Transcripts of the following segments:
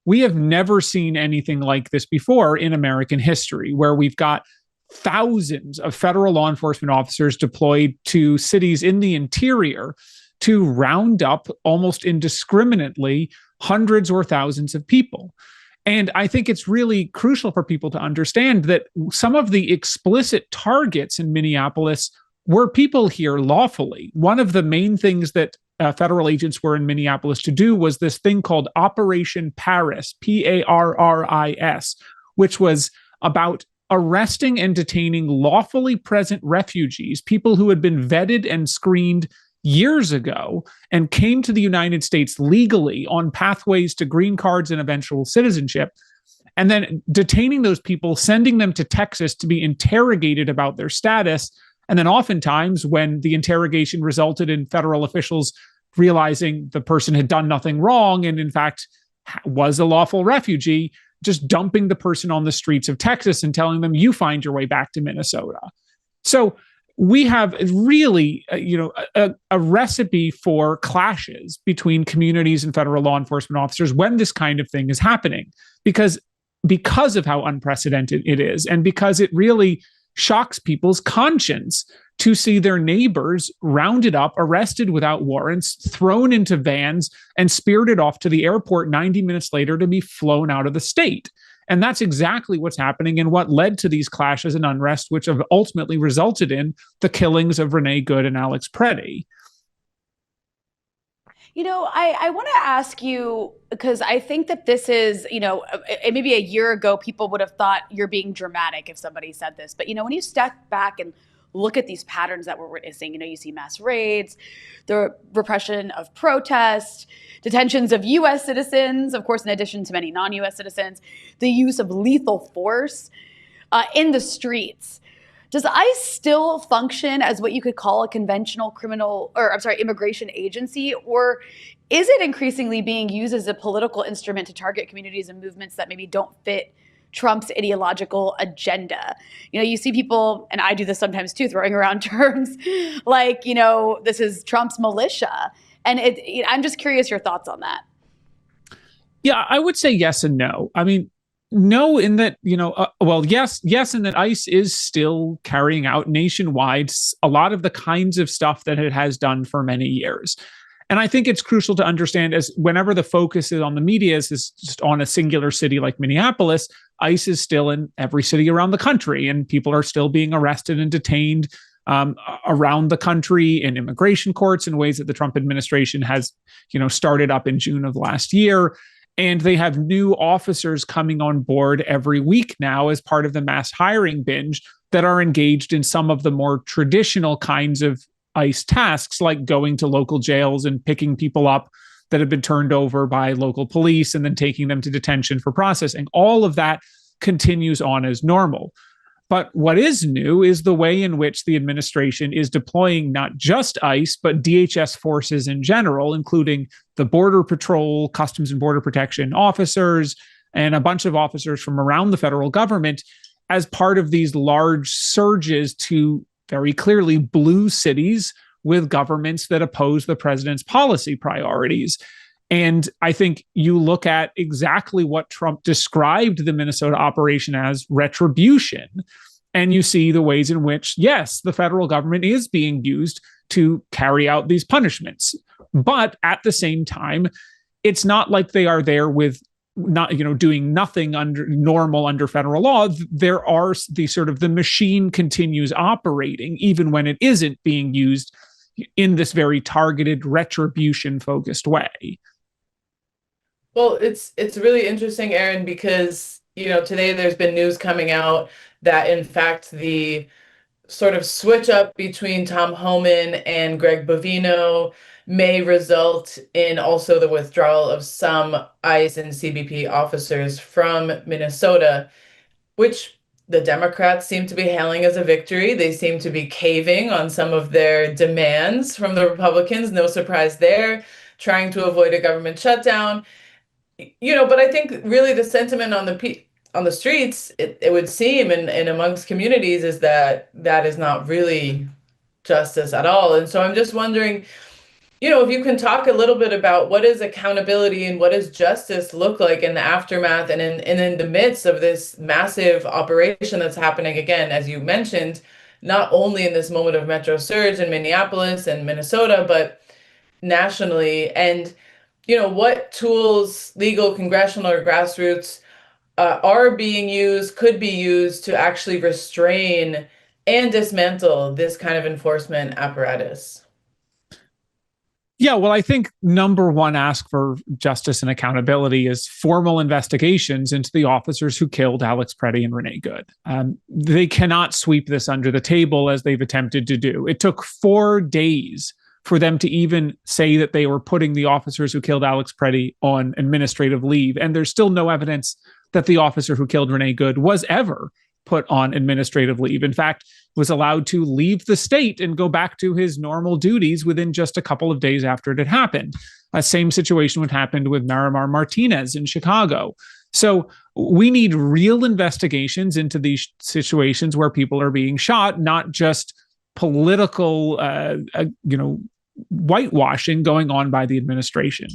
we have never seen anything like this before in American history, where we've got thousands of federal law enforcement officers deployed to cities in the interior to round up almost indiscriminately hundreds or thousands of people. And I think it's really crucial for people to understand that some of the explicit targets in Minneapolis were people here lawfully. One of the main things that federal agents were in Minneapolis to do was this thing called Operation Paris, Parris, which was about arresting and detaining lawfully present refugees, people who had been vetted and screened years ago and came to the United States legally on pathways to green cards and eventual citizenship, and then detaining those people, sending them to Texas to be interrogated about their status. And then oftentimes when the interrogation resulted in federal officials realizing the person had done nothing wrong and in fact was a lawful refugee, just dumping the person on the streets of Texas and telling them, you find your way back to Minnesota. So we have really, a recipe for clashes between communities and federal law enforcement officers when this kind of thing is happening, because of how unprecedented it is, and because it really shocks people's conscience to see their neighbors rounded up, arrested without warrants, thrown into vans, and spirited off to the airport 90 minutes later to be flown out of the state. And that's exactly what's happening and what led to these clashes and unrest, which have ultimately resulted in the killings of Renee Good and Alex Preddy. I want to ask you, because I think that this is, maybe a year ago, people would have thought you're being dramatic if somebody said this. But, when you step back and look at these patterns that we're witnessing, you see mass raids, the repression of protest, detentions of U.S. citizens, of course, in addition to many non-U.S. citizens, the use of lethal force in the streets. Does ICE still function as what you could call a conventional immigration agency, or is it increasingly being used as a political instrument to target communities and movements that maybe don't fit Trump's ideological agenda? You see people, and I do this sometimes too, throwing around terms like, this is Trump's militia. And I'm just curious your thoughts on that. Yeah, I would say yes and no. I mean, no, in that, yes, in that ICE is still carrying out nationwide a lot of the kinds of stuff that it has done for many years. And I think it's crucial to understand, as whenever the focus is on the media is just on a singular city like Minneapolis, ICE is still in every city around the country, and people are still being arrested and detained around the country in immigration courts in ways that the Trump administration has, started up in June of last year. And they have new officers coming on board every week now as part of the mass hiring binge that are engaged in some of the more traditional kinds of ICE tasks, like going to local jails and picking people up that have been turned over by local police and then taking them to detention for processing. All of that continues on as normal. But what is new is the way in which the administration is deploying not just ICE, but DHS forces in general, including the Border Patrol, Customs and Border Protection officers, and a bunch of officers from around the federal government as part of these large surges to very clearly blue cities with governments that oppose the president's policy priorities. And I think you look at exactly what Trump described the Minnesota operation as: retribution. And you see the ways in which, yes, the federal government is being used to carry out these punishments. But at the same time, it's not like they are there with doing nothing under federal law. There are the machine continues operating even when it isn't being used in this very targeted, retribution focused way. Well, it's really interesting, Aaron, because, today there's been news coming out that, in fact, the sort of switch up between Tom Homan and Greg Bovino may result in also the withdrawal of some ICE and CBP officers from Minnesota, which the Democrats seem to be hailing as a victory. They seem to be caving on some of their demands from the Republicans. No surprise there, trying to avoid a government shutdown. But I think really the sentiment on the streets, it would seem, and amongst communities, is that is not really justice at all. And so I'm just wondering, If you can talk a little bit about what is accountability and what does justice look like in the aftermath and in the midst of this massive operation that's happening, again, as you mentioned, not only in this moment of Metro Surge in Minneapolis and Minnesota, but nationally. And, what tools, legal, congressional, or grassroots, are being used, could be used to actually restrain and dismantle this kind of enforcement apparatus? Yeah, well, I think number one ask for justice and accountability is formal investigations into the officers who killed Alex Preddy and Renee Good. They cannot sweep this under the table as they've attempted to do. It took 4 days for them to even say that they were putting the officers who killed Alex Preddy on administrative leave. And there's still no evidence that the officer who killed Renee Good was ever put on administrative leave. In fact, was allowed to leave the state and go back to his normal duties within just a couple of days after it had happened. Same situation would happen with Marimar Martinez in Chicago. So we need real investigations into these situations where people are being shot, not just political, whitewashing going on by the administration.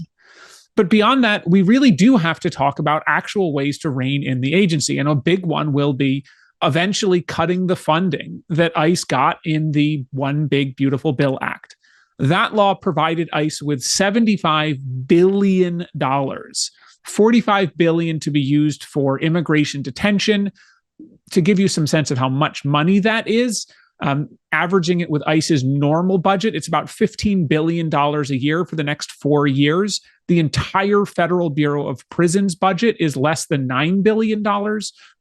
But beyond that, we really do have to talk about actual ways to rein in the agency. And a big one will be eventually cutting the funding that ICE got in the One Big Beautiful Bill Act. That law provided ICE with $75 billion, $45 billion to be used for immigration detention. To give you some sense of how much money that is, averaging it with ICE's normal budget, it's about $15 billion a year for the next 4 years. The entire Federal Bureau of Prisons budget is less than $9 billion.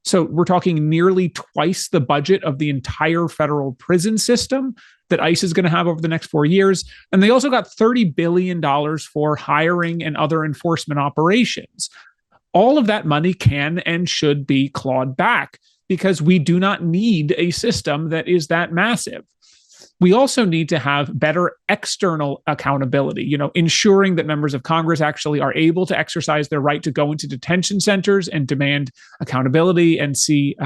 So we're talking nearly twice the budget of the entire federal prison system that ICE is going to have over the next 4 years. And they also got $30 billion for hiring and other enforcement operations. All of that money can and should be clawed back because we do not need a system that is that massive. We also need to have better external accountability, ensuring that members of Congress actually are able to exercise their right to go into detention centers and demand accountability and see,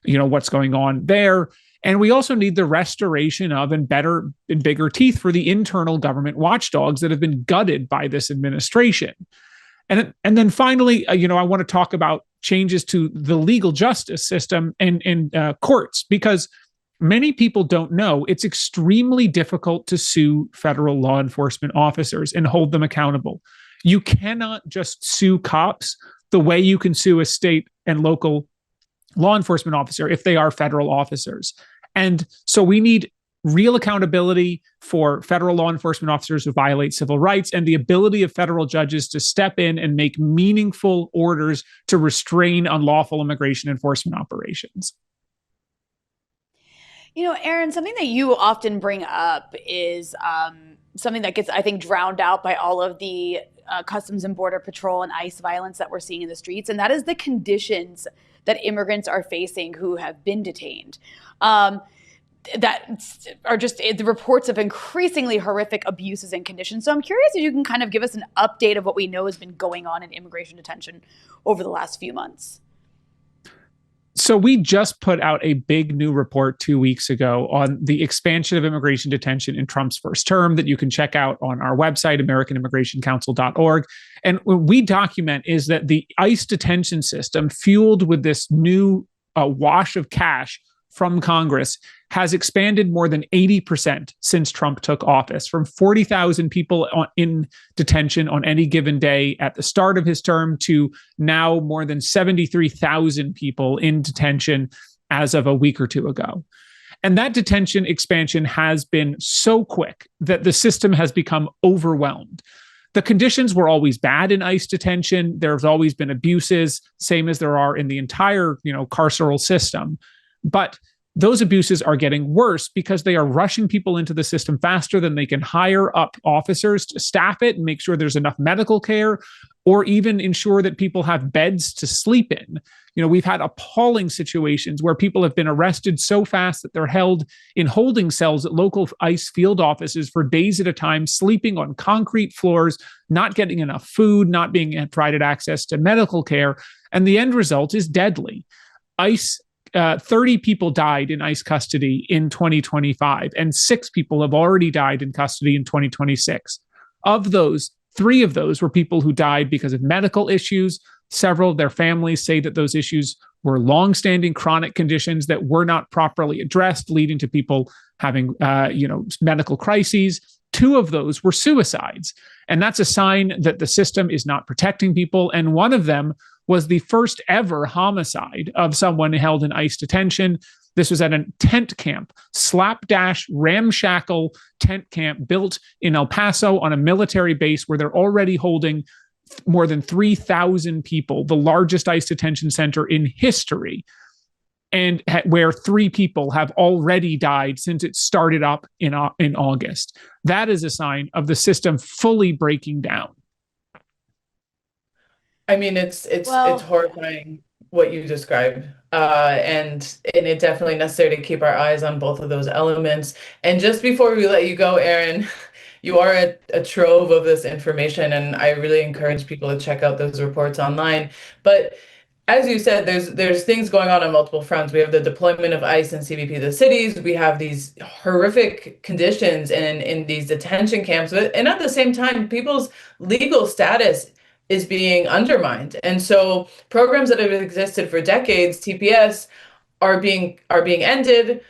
what's going on there. And we also need the restoration of and bigger teeth for the internal government watchdogs that have been gutted by this administration. And then finally, I want to talk about changes to the legal justice system and courts, because many people don't know it's extremely difficult to sue federal law enforcement officers and hold them accountable. You cannot just sue cops the way you can sue a state and local law enforcement officer if they are federal officers. And so we need real accountability for federal law enforcement officers who violate civil rights and the ability of federal judges to step in and make meaningful orders to restrain unlawful immigration enforcement operations. Aaron, something that you often bring up is something that gets, I think, drowned out by all of the Customs and Border Patrol and ICE violence that we're seeing in the streets, and that is the conditions that immigrants are facing who have been detained. That are just the reports of increasingly horrific abuses and conditions. So I'm curious if you can kind of give us an update of what we know has been going on in immigration detention over the last few months. So we just put out a big new report 2 weeks ago on the expansion of immigration detention in Trump's first term that you can check out on our website, AmericanImmigrationCouncil.org. And what we document is that the ICE detention system, fueled with this new wash of cash from Congress, has expanded more than 80% since Trump took office, from 40,000 people in detention on any given day at the start of his term to now more than 73,000 people in detention as of a week or two ago. And that detention expansion has been so quick that the system has become overwhelmed. The conditions were always bad in ICE detention. There's always been abuses, same as there are in the entire, carceral system. But those abuses are getting worse because they are rushing people into the system faster than they can hire up officers to staff it and make sure there's enough medical care or even ensure that people have beds to sleep in. We've had appalling situations where people have been arrested so fast that they're held in holding cells at local ICE field offices for days at a time, sleeping on concrete floors, not getting enough food, not being provided access to medical care. And the end result is deadly. ICE 30 people died in ICE custody in 2025, and 6 people have already died in custody in 2026. Of those, 3 of those were people who died because of medical issues. Several of their families say that those issues were longstanding chronic conditions that were not properly addressed, leading to people having, medical crises. 2 of those were suicides. And that's a sign that the system is not protecting people. And one of them was the first ever homicide of someone held in ICE detention. This was at a tent camp, slapdash, ramshackle tent camp built in El Paso on a military base where they're already holding more than 3,000 people, the largest ICE detention center in history, and where 3 people have already died since it started up in August. That is a sign of the system fully breaking down. I mean, it's horrifying what you described, and it's definitely necessary to keep our eyes on both of those elements. And just before we let you go, Aaron, you are a trove of this information, and I really encourage people to check out those reports online. But as you said, there's things going on multiple fronts. We have the deployment of ICE and CBP to the cities. We have these horrific conditions in these detention camps, and at the same time, people's legal status is being undermined. And so programs that have existed for decades, TPS, are being ended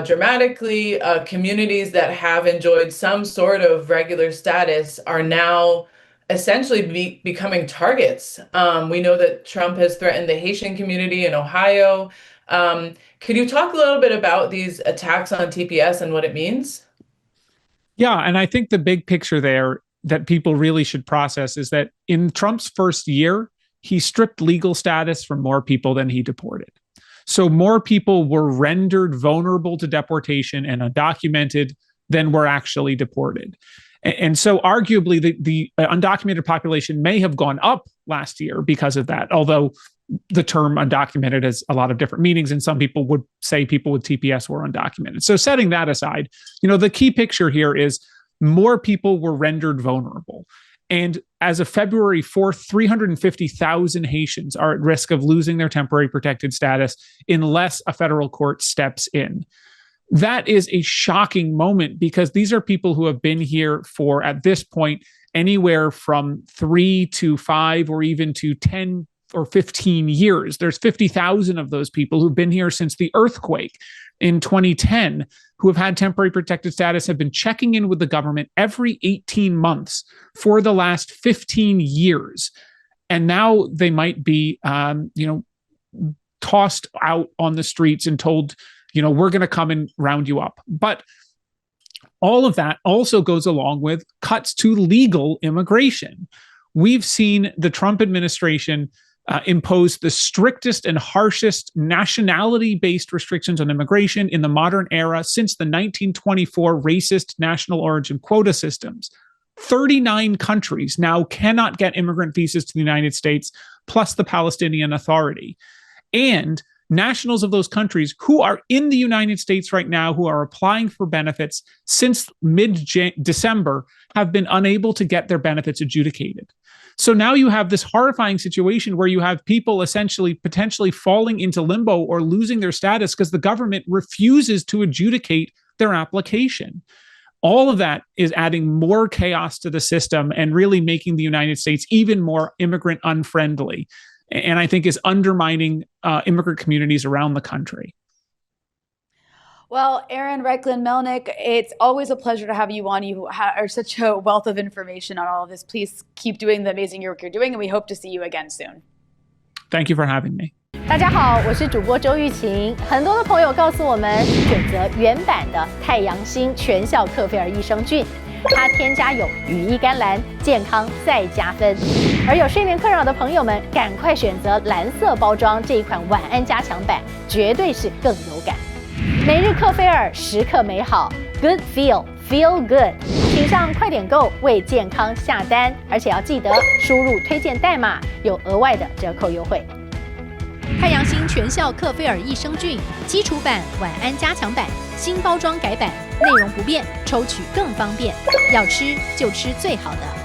dramatically. Communities that have enjoyed some sort of regular status are now essentially becoming targets. We know that Trump has threatened the Haitian community in Ohio. Could you talk a little bit about these attacks on TPS and what it means? Yeah, and I think the big picture there that people really should process is that in Trump's first year, he stripped legal status from more people than he deported. So more people were rendered vulnerable to deportation and undocumented than were actually deported. And so arguably the undocumented population may have gone up last year because of that, although the term undocumented has a lot of different meanings, and some people would say people with TPS were undocumented. So setting that aside, the key picture here is more people were rendered vulnerable. And as of February 4th, 350,000 Haitians are at risk of losing their temporary protected status unless a federal court steps in. That is a shocking moment because these are people who have been here for, at this point, anywhere from 3 to 5 or even to 10 or 15 years. There's 50,000 of those people who've been here since the earthquake in 2010 who have had temporary protected status, have been checking in with the government every 18 months for the last 15 years. And now they might be, tossed out on the streets and told, we're going to come and round you up. But all of that also goes along with cuts to legal immigration. We've seen the Trump administration impose the strictest and harshest nationality-based restrictions on immigration in the modern era since the 1924 racist national origin quota systems. 39 countries now cannot get immigrant visas to the United States, plus the Palestinian Authority. And nationals of those countries who are in the United States right now, who are applying for benefits since mid-December, have been unable to get their benefits adjudicated. So now you have this horrifying situation where you have people essentially potentially falling into limbo or losing their status because the government refuses to adjudicate their application. All of that is adding more chaos to the system and really making the United States even more immigrant unfriendly. And I think is undermining immigrant communities around the country. Well, Aaron Reichlin-Melnick, it's always a pleasure to have you on. You are such a wealth of information on all of this. Please keep doing the amazing work you're doing, and we hope to see you again soon. Thank you for having me. 大家好，我是主播周玉琴。很多的朋友告诉我们，选择原版的太阳星全效克菲尔益生菌，它添加有羽衣甘蓝，健康再加分。而有睡眠困扰的朋友们，赶快选择蓝色包装这一款晚安加强版，绝对是更有感。每日克菲尔，时刻美好 ，Good Feel Good， 请上快点购为健康下单，而且要记得输入推荐代码，有额外的折扣优惠。太阳星全效克菲尔益生菌基础版、晚安加强版，新包装改版，内容不变，抽取更方便。要吃就吃最好的。